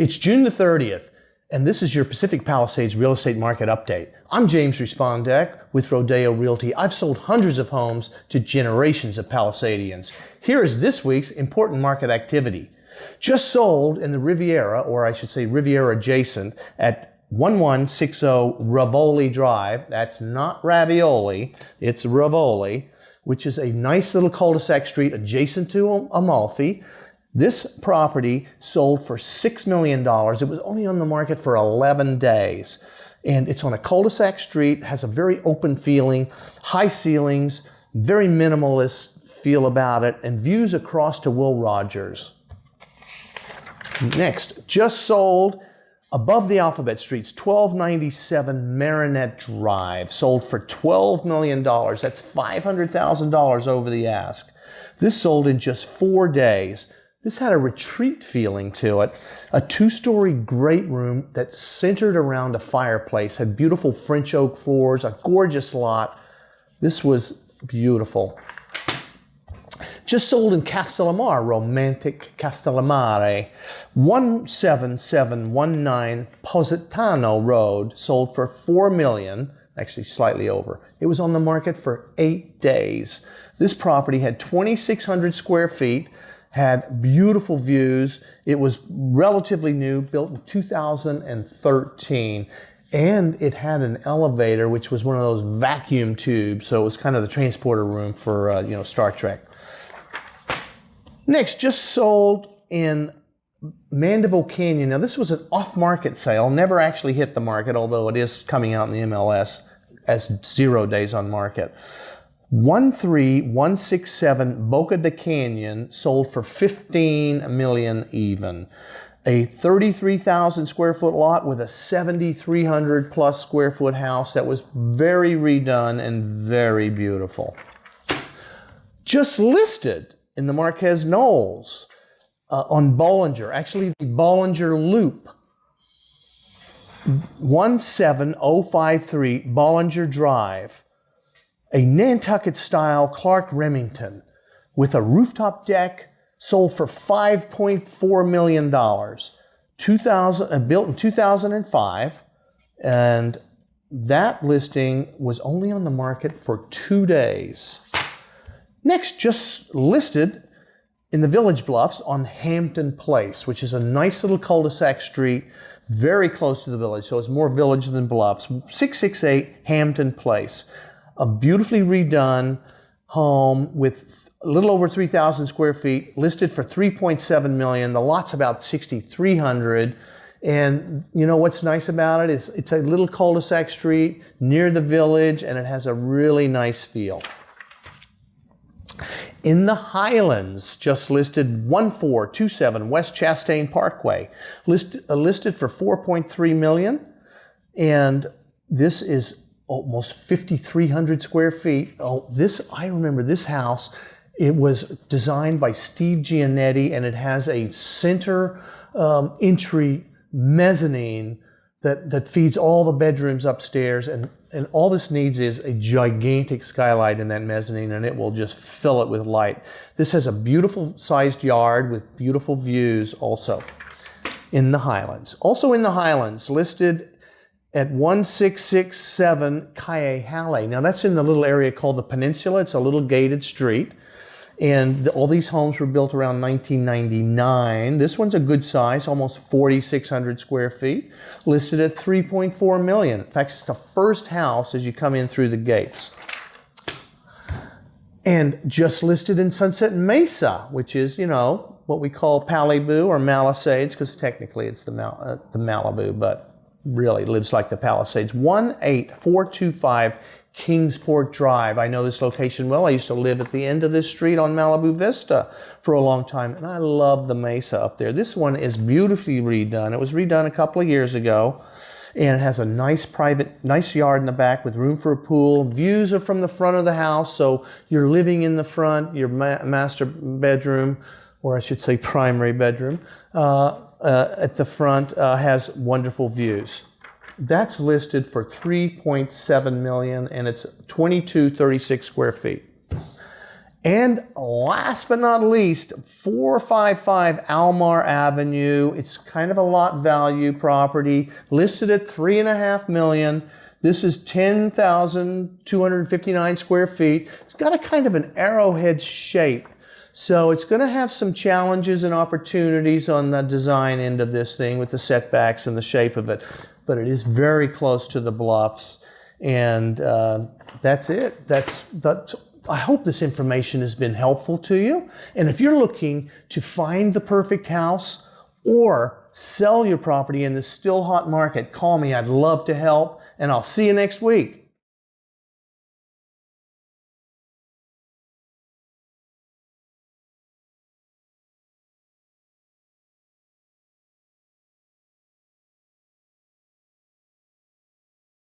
It's June the 30th, and this is your Pacific Palisades real estate market update. I'm James Respondek with Rodeo Realty. I've sold hundreds of homes to generations of Palisadians. Here is this week's important market activity. Just sold in the Riviera, or I should say Riviera adjacent, at 1160 RAVOLI Drive. That's not ravioli, it's RAVOLI, which is a nice little cul-de-sac street adjacent to Amalfi. This property sold for $6 million. It was only on the market for 11 days. And it's on a cul-de-sac street, has a very open feeling, high ceilings, very minimalist feel about it, and views across to Will Rogers. Next, just sold above the Alphabet Streets, 1297 Marinette Drive, sold for $12 million. That's $500,000 over the ask. This sold in just 4 days. This had a retreat feeling to it. A two-story great room that centered around a fireplace, had beautiful French oak floors, a gorgeous lot. This was beautiful. Just sold in Castellamare, romantic Castellamare. 17719 Positano Road, sold for $4 million, actually slightly over. It was on the market for 8 days. This property had 2,600 square feet, had beautiful views. It was relatively new, built in 2013. And it had an elevator, which was one of those vacuum tubes. So it was kind of the transporter room for, Star Trek. Next, just sold in Mandiville Canyon. Now, this was an off-market sale, never actually hit the market, although it is coming out in the MLS as 0 days on market. 13167 Boca de Canyon sold for $15 million even. A 33,000 square foot lot with a 7,300 plus square foot house that was very redone and very beautiful. Just listed in the Marquez Knolls on Bollinger, actually the Bollinger Loop. 17053 Bollinger Drive. A Nantucket-style Clark Remington with a rooftop deck, sold for $5.4 million. Built in 2005, and that listing was only on the market for 2 days. Next, just listed in the Village Bluffs on Hampden Place, which is a nice little cul-de-sac street, very close to the village, so it's more village than Bluffs. 668 Hampden Place. A beautifully redone home with a little over 3,000 square feet, listed for $3.7 million. The lot's about 6,300. And you know what's nice about it is it's a little cul-de-sac street near the village, and it has a really nice feel. In the Highlands, just listed 1427 West Chastain Parkway, listed for $4.3 million. And this is almost 5,300 square feet. I remember this house. It was designed by Steve Giannetti, and it has a center entry mezzanine that feeds all the bedrooms upstairs. And all this needs is a gigantic skylight in that mezzanine, and it will just fill it with light. This has a beautiful sized yard with beautiful views also in the Highlands. Also in the Highlands, listed at 1667 CALLE. Now that's in the little area called the Peninsula. It's a little gated street. And all these homes were built around 1999. This one's a good size, almost 4,600 square feet, listed at $3.4 million. In fact, it's the first house as you come in through the gates. And just listed in Sunset Mesa, which is, what we call Malibu or Palisades, because technically it's the Malibu, but really lives like the Palisades. 18425 Kingsport Drive. I know this location well. I used to live at the end of this street on Malibu Vista for a long time, and I love the Mesa up there. This one is beautifully redone. It was redone a couple of years ago, and it has a nice yard in the back with room for a pool. Views are from the front of the house, so you're living in the front, your master bedroom, or I should say primary bedroom, at the front has wonderful views. That's listed for $3.7 million, and it's 2236 square feet. And last but not least, 455 Almar Avenue. It's kind of a lot value property, listed at $3.5 million. This is 10,259 square feet. It's got a kind of an arrowhead shape. So it's going to have some challenges and opportunities on the design end of this thing with the setbacks and the shape of it. But it is very close to the Bluffs. And that's it. That's I hope this information has been helpful to you. And if you're looking to find the perfect house or sell your property in this still hot market, call me. I'd love to help. And I'll see you next week.